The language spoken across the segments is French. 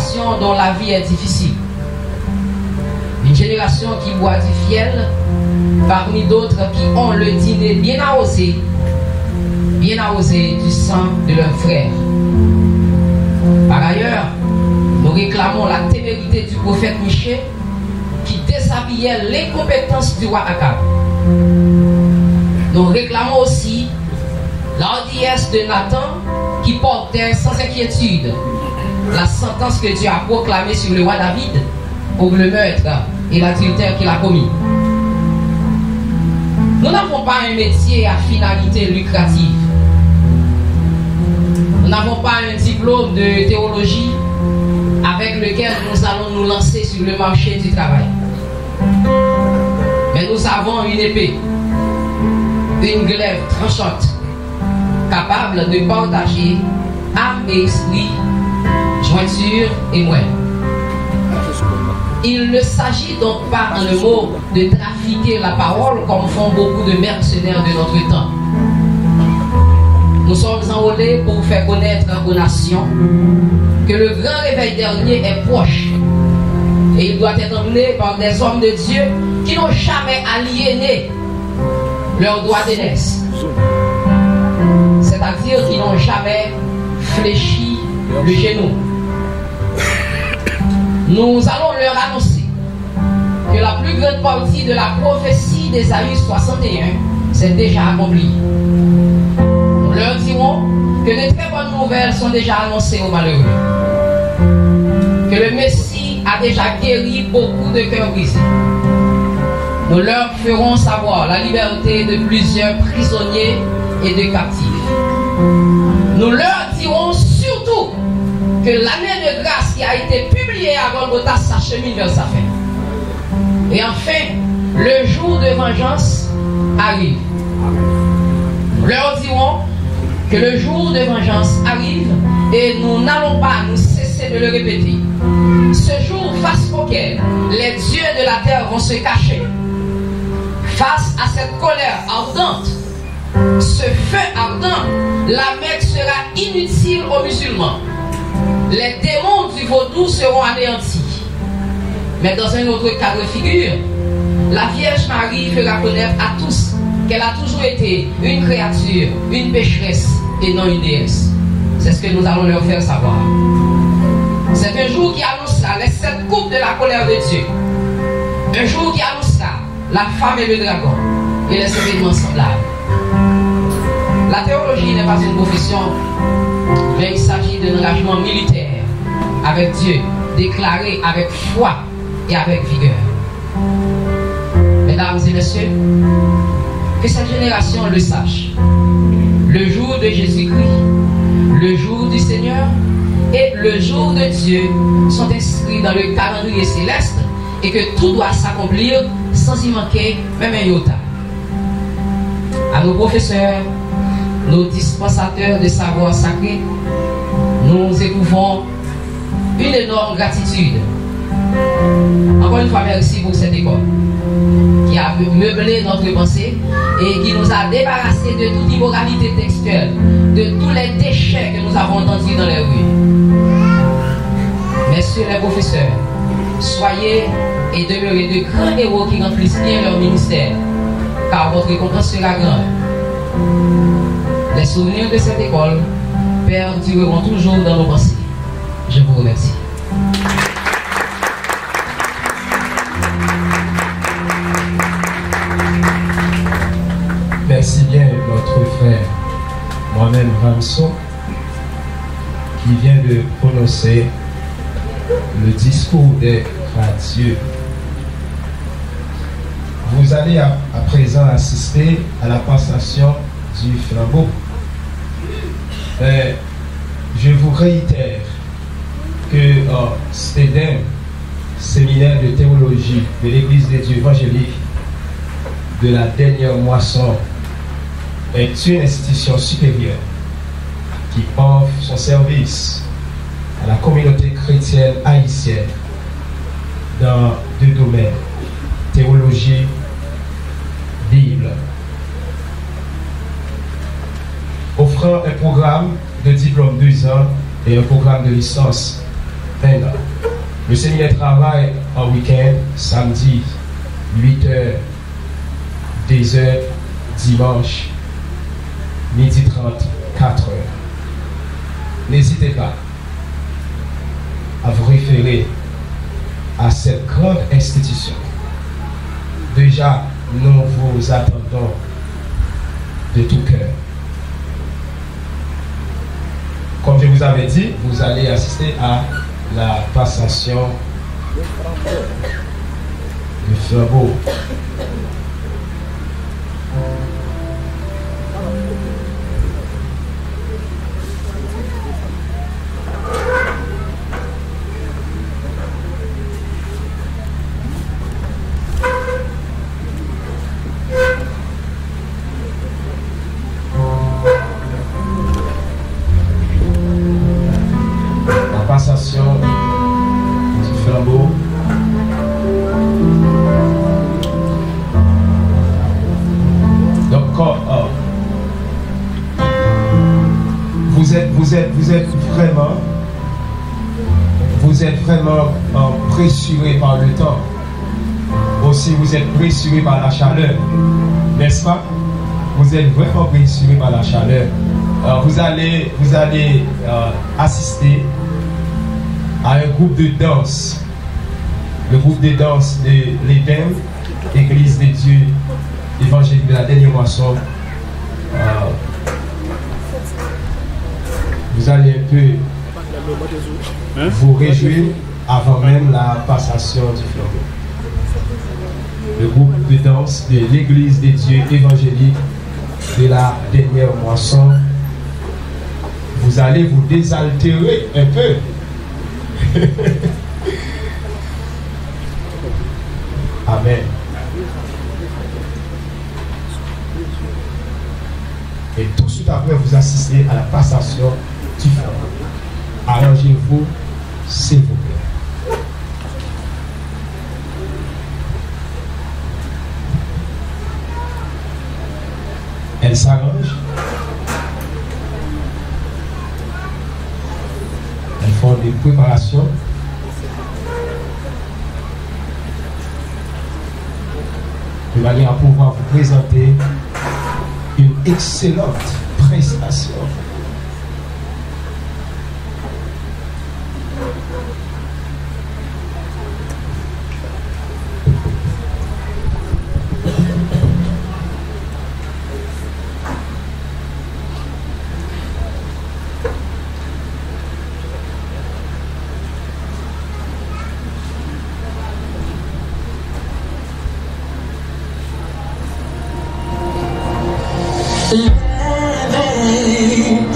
génération dont la vie est difficile. Une génération qui boit du fiel, parmi d'autres qui ont le dîner bien arrosé du sang de leurs frères. Par ailleurs, nous réclamons la témérité du prophète Michée qui déshabillait l'incompétence du roi Akab. Nous réclamons aussi l'hardiesse de Nathan qui portait sans inquiétude la sentence que Dieu a proclamée sur le roi David pour le meurtre et l'adultère qu'il a commis. Nous n'avons pas un métier à finalité lucrative. Nous n'avons pas un diplôme de théologie avec lequel nous allons nous lancer sur le marché du travail. Mais nous avons une épée, une glaive tranchante, capable de partager âme et esprit, jointure et moelle. Il ne s'agit donc pas en un mot de trafiquer la parole comme font beaucoup de mercenaires de notre temps. Nous sommes enrôlés pour faire connaître aux nations que le grand réveil dernier est proche et il doit être emmené par des hommes de Dieu qui n'ont jamais aliéné leur droit d'aînesse, c'est-à-dire qui n'ont jamais fléchi le genou. Nous allons leur annoncer que la plus grande partie de la prophétie d'Ésaïe 61 s'est déjà accomplie. Nous leur dirons que de très bonnes nouvelles sont déjà annoncées aux malheureux, que le Messie a déjà guéri beaucoup de cœurs brisés. Nous leur ferons savoir la liberté de plusieurs prisonniers et de captifs. Nous leur dirons surtout que l'année de grâce qui a été publiée à Golgotha s'achemine vers sa fin. Et enfin, le jour de vengeance arrive. Nous leur dirons que le jour de vengeance arrive et nous n'allons pas nous cesser de le répéter. Ce jour face auquel les dieux de la terre vont se cacher, face à cette colère ardente, ce feu ardent, la Mecque sera inutile aux musulmans. Les démons du vaudou seront anéantis. Mais dans un autre cas de figure, la Vierge Marie fera connaître à tous qu'elle a toujours été une créature, une pécheresse et non une déesse. C'est ce que nous allons leur faire savoir. C'est un jour qui annoncera les 7 coupes de la colère de Dieu. Un jour qui annoncera la femme et le dragon et les événements semblables. La théologie n'est pas une profession, mais il s'agit d'un engagement militaire avec Dieu, déclaré avec foi et avec vigueur. Mesdames et messieurs, que cette génération le sache. Le jour de Jésus-Christ, le jour du Seigneur et le jour de Dieu sont inscrits dans le calendrier céleste et que tout doit s'accomplir sans y manquer même un iota. À nos professeurs, nos dispensateurs de savoir sacré, nous éprouvons une énorme gratitude. Encore une fois, merci pour cette école qui a meublé notre pensée et qui nous a débarrassés de toute immoralité textuelle, de tous les déchets que nous avons entendus dans les rues. Messieurs les professeurs, soyez et demeurez de grands héros qui remplissent bien leur ministère, car votre récompense sera grande. Les souvenirs de cette école perdureront toujours dans nos pensées. Je vous remercie. Merci bien notre frère moi-même Ramson qui vient de prononcer le discours des radieux. Vous allez à présent assister à la passation du flambeau. Je vous réitère que STEDEM, séminaire de théologie de l'Église des dieux évangéliques de la dernière moisson, est une institution supérieure qui offre son service à la communauté chrétienne haïtienne dans 2 domaines, théologie, Bible, offrant un programme de diplôme 2 ans et un programme de licence 1 an. Le séminaire travaille en week-end, samedi, 8h, 10h, dimanche, 12h30, 4h. N'hésitez pas à vous référer à cette grande institution. Déjà, nous vous attendons de tout cœur. Comme je vous avais dit, vous allez assister à la passation de flambeau. Du flambeau. Donc, vous êtes vraiment pressuré par le temps. Aussi, vous êtes pressuré par la chaleur, n'est-ce pas? Vous êtes vraiment pressuré par la chaleur. Vous allez assister à un groupe de danse, le groupe de danse de l'Éden, Église de Dieu, évangélique de la dernière moisson. Vous allez un peu vous réjouir avant même la passation du flambeau. Le groupe de danse de l'Église de Dieu évangélique de la dernière moisson. Vous allez vous désaltérer un peu. Amen. Et tout de suite après, vous assistez à la passation du flambeau. Arrangez-vous, s'il vous plaît. Elle s'arrange. Elles font des préparations. De manière à pouvoir vous présenter une excellente prestation. Living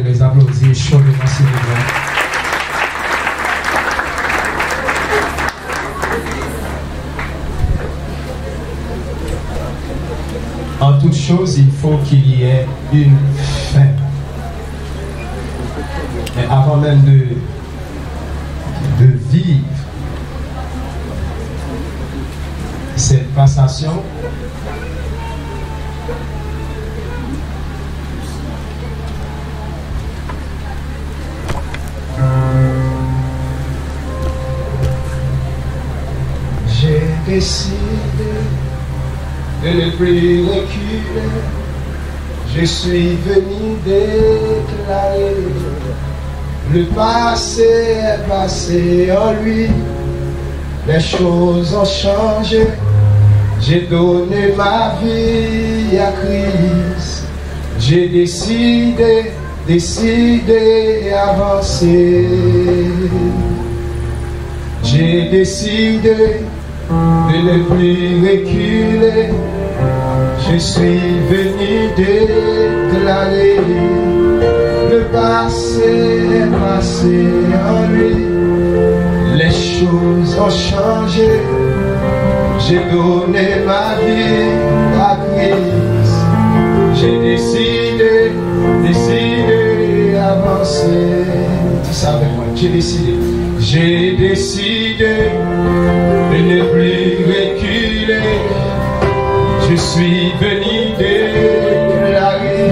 les applaudir chaudement, s'il vous plaît. En toute chose, il faut qu'il y ait une fin. Mais avant même de vivre cette passation, j'ai décidé de ne plus reculer. Je suis venu déclarer le passé est passé en lui. Les choses ont changé. J'ai donné ma vie à Christ. J'ai décidé avancer. J'ai décidé de ne plus reculer. Je suis venu déclarer le passé est passé en lui. Les choses ont changé. J'ai donné ma vie à Christ. J'ai décidé avancer. Tu sais avec moi, j'ai décidé de ne plus reculer. Je suis venu déclarer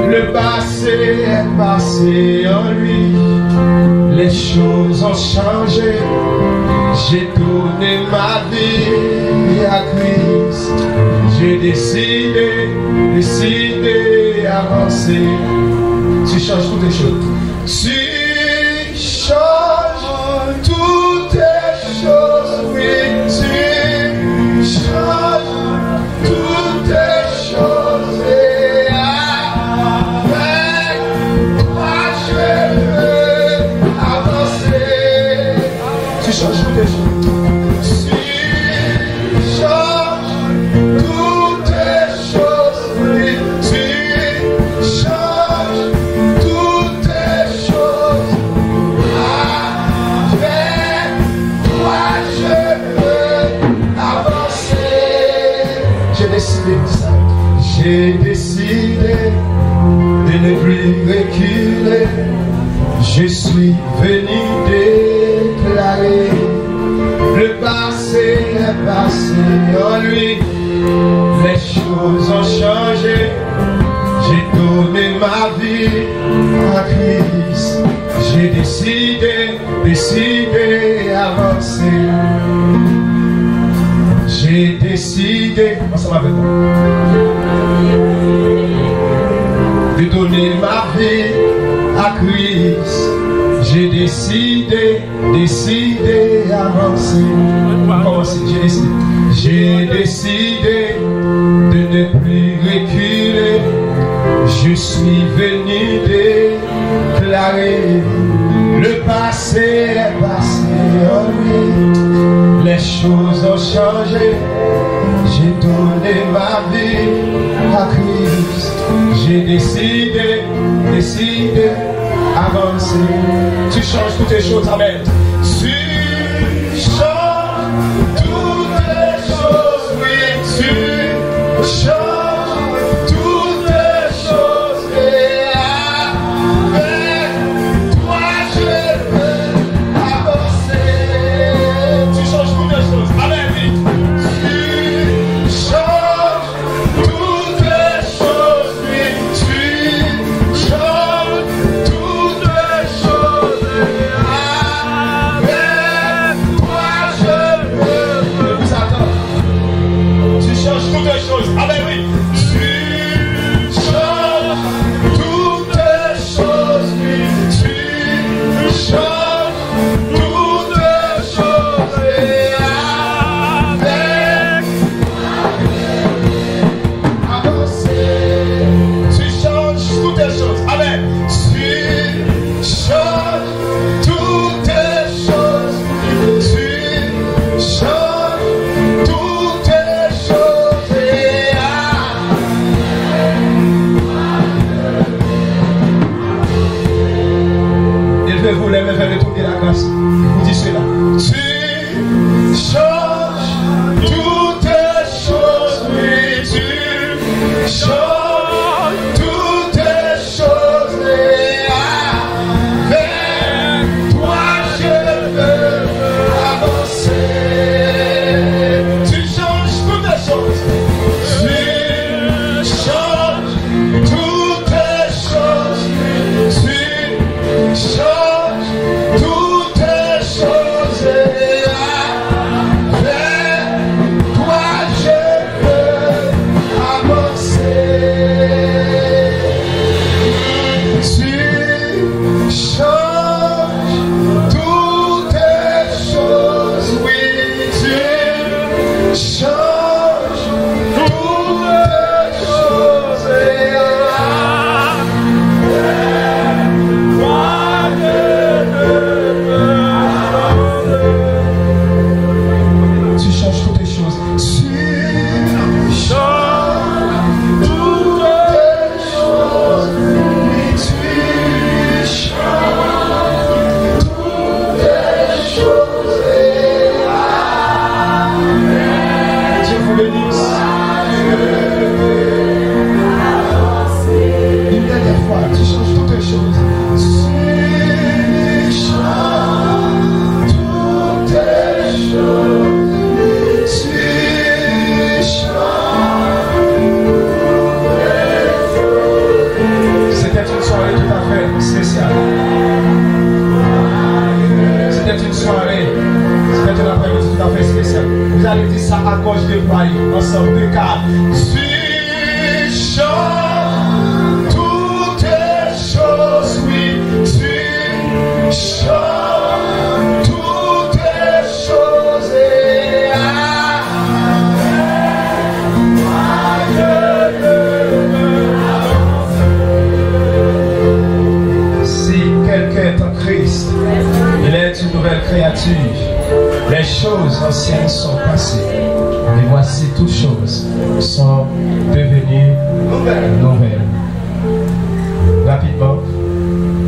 le passé est passé en lui. Les choses ont changé. J'ai donné ma vie à Christ. J'ai décidé avancer. Tu changes toutes les choses. Tu changes toutes les choses. Oui, tu changes toutes les choses. Et avec toi je veux avancer. Tu changes toutes les choses. Tu changes toutes les choses. Oui, tu changes toutes les choses. Avec toi je veux avancer. J'ai décidé de ne plus reculer. Je suis venu déclarer le passé est passé en lui. Les choses ont changé. J'ai donné ma vie à Christ. J'ai décidé avancer. J'ai décidé, de donner ma vie à Christ. J'ai décidé avancer. J'ai décidé de ne plus reculer. Je suis venu déclarer le passé est passé en lui. Les choses ont changé. J'ai donné ma vie à Christ. J'ai décidé avancer. Tu changes toutes les choses, amen. Tu changes toutes les choses, oui, tu changes toutes les choses. Et avec toi je veux avancer. Tu changes toutes les choses, amen, oui. Tu changes toutes les choses, oui, tu changes toutes les choses. passé. Il vous dit cela. Tu changes toutes choses, oui, tu changes toutes choses. Et avec toi, je veux avancer. Tu changes toutes les choses. Tu changes toutes les choses. Tu changes toutes les choses. Et avec toi, je veux avancer. Tu changes toutes les choses. Oui, tu changes toutes les choses. Et tu changes toutes les choses. Tu changes toutes les choses. Oui, tu changes toutes les choses. Et Dieu vous bénisse. Une dernière fois, tu changes toutes les choses. Tu changes toutes les choses. C'était une soirée tout à fait spéciale. C'était une soirée, c'était une après-midi tout à fait spéciale. Vous allez dire ça à gauche de Paris, ensemble, deux cas. Tu changes toutes les choses, oui, tu changes toutes les choses. Et si quelqu'un est en Christ, il est une nouvelle créature. Les choses anciennes sont passées. Et voici toutes choses sont devenues nouvelles. Rapidement,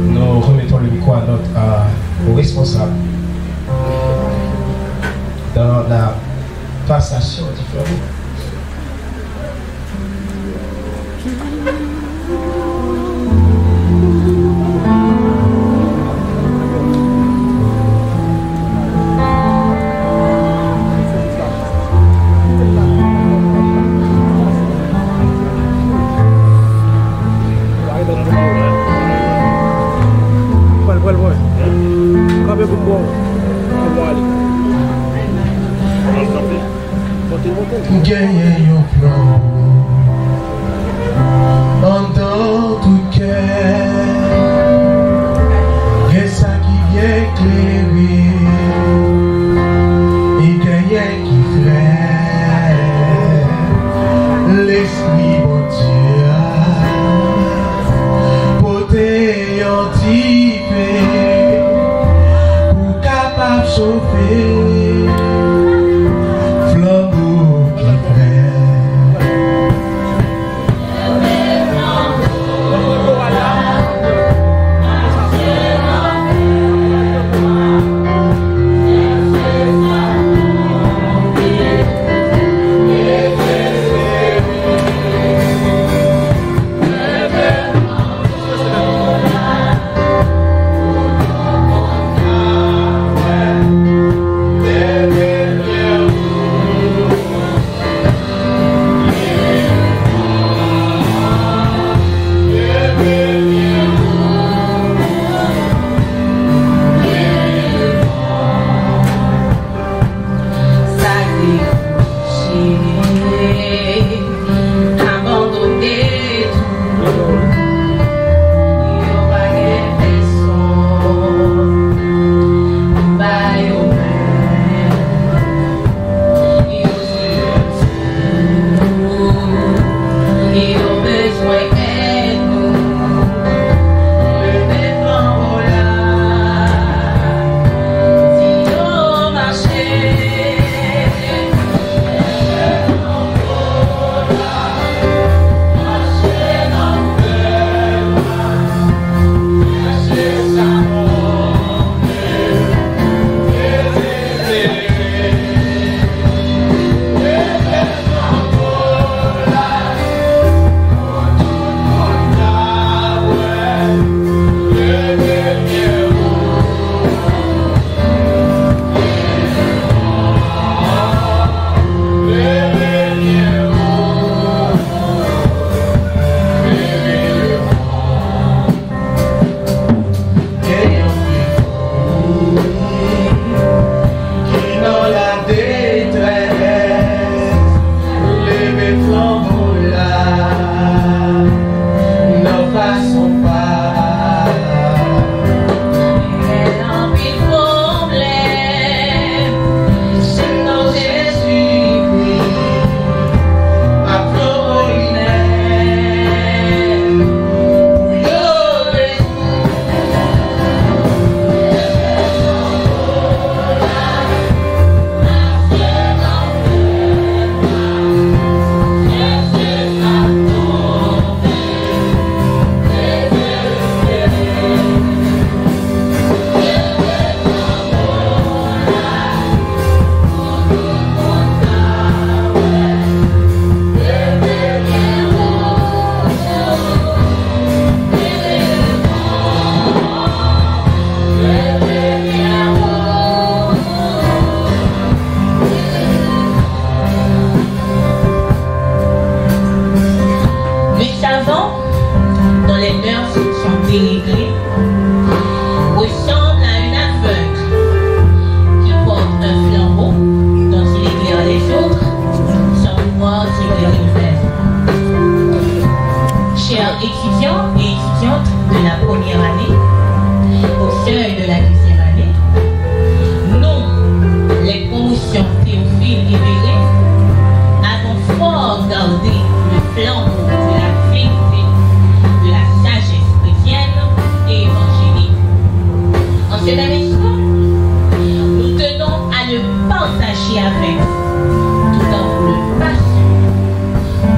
nous remettons le micro au responsable dans la passation du flambeau. Gagner un plan en dans tout cœur, et ça qui vient éclairer, et gagner qui ferait l'esprit bon Dieu, porter anticipé pour capable chauffer. réglé ressemble à une aveugle qui porte un flambeau dont il éclaire les autres sans pouvoir s'éclairer lui-même. Chers étudiants et étudiantes de la première année, au seuil de la deuxième année, nous, les promotions Théophile et Béré, avons fort gardé le flambeau de la vérité, de la sagesse chrétienne et évangélique. En cet instant, nous tenons à le partager avec vous, tout en vous le passant.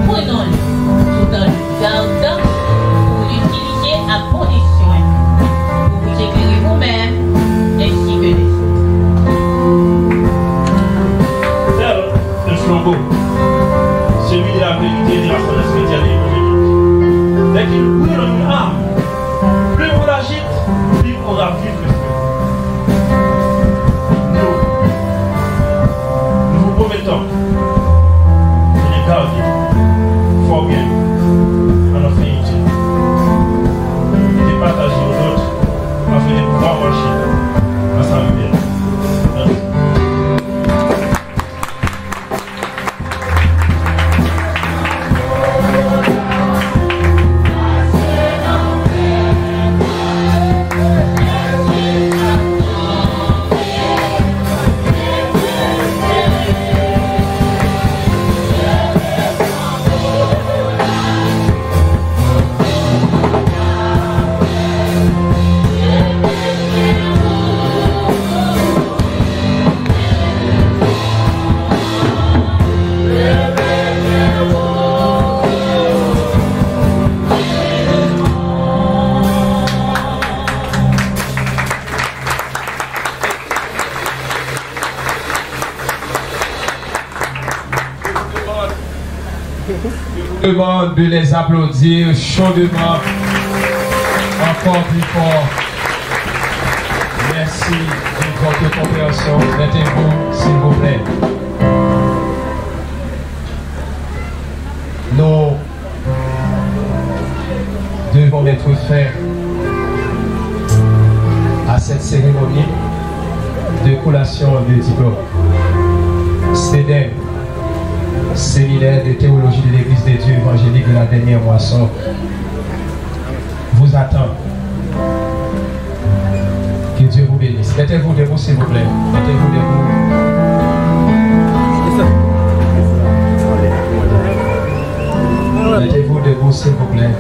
Prenons-le tout en le gardant pour l'utiliser à bon escient, pour vous éclairer vous-même ainsi que les autres. Tel le flambeau, celui de la vérité et de la sagesse chrétienne et évangélique. Dès qu'il brûle dans une âme, plus on l'agite, plus on ravive le feu. Nous vous promettons de les garder fort bien en notre unité et de partager aux autres afin de pouvoir marcher ensemble bien. Demande de les applaudir chaudement, encore plus fort. Merci de votre compréhension. Mettez-vous, s'il vous plaît. Nous devons mettre fin à cette cérémonie de collation de diplôme. CEDEM, séminaire de théologie de l'Église des dieux évangéliques de la dernière moisson, vous attend. Que Dieu vous bénisse. Mettez-vous debout, s'il vous plaît. Mettez-vous debout. Mettez-vous debout, s'il vous plaît.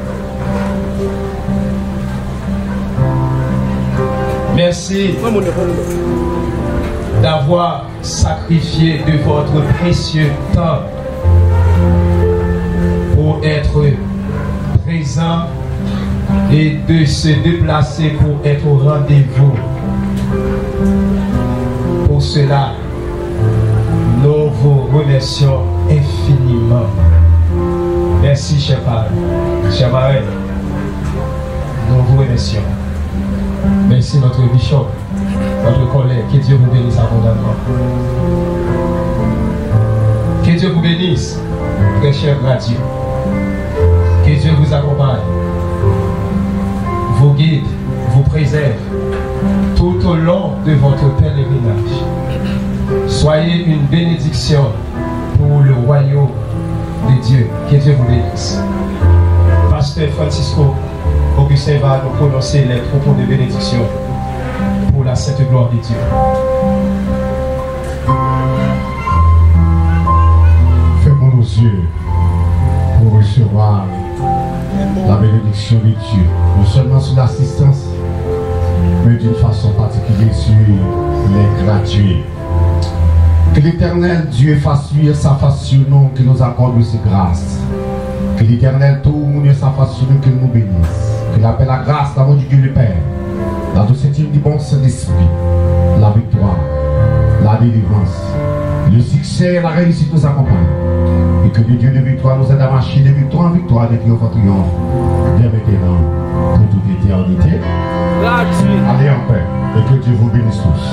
Merci d'avoir sacrifié de votre précieux temps pour être présent et de se déplacer pour être au rendez-vous. Pour cela, nous vous remercions infiniment. Merci, cher Père. Cher Marie, nous vous remercions. Merci, notre bishop, notre collègue. Que Dieu vous bénisse abondamment. Que Dieu vous bénisse, très cher Radio. Que Dieu vous accompagne, vous guide, vous préserve tout au long de votre pèlerinage. Soyez une bénédiction pour le royaume de Dieu. Que Dieu vous bénisse. Pasteur Francisco Augustin va nous prononcer les propos de bénédiction pour la sainte gloire de Dieu. Fermons nos yeux pour recevoir la bénédiction de Dieu, non seulement sous l'assistance, mais d'une façon particulière sur les gratuits. Que l'Éternel Dieu fasse luire sa face sur nous, qu'il nous accorde ses grâces. Que l'Éternel tourne sa face sur nous, qu'il nous bénisse. Qu'il appelle la grâce, l'amour de Dieu le Père, la douceur du bon Saint-Esprit, la victoire, la délivrance, le succès et la réussite nous accompagnent. Et que le Dieu de victoire nous aide à marcher de victoire en victoire, de triomphe en triomphe, dès maintenant, pour toute éternité. Allez en paix, et que Dieu vous bénisse tous.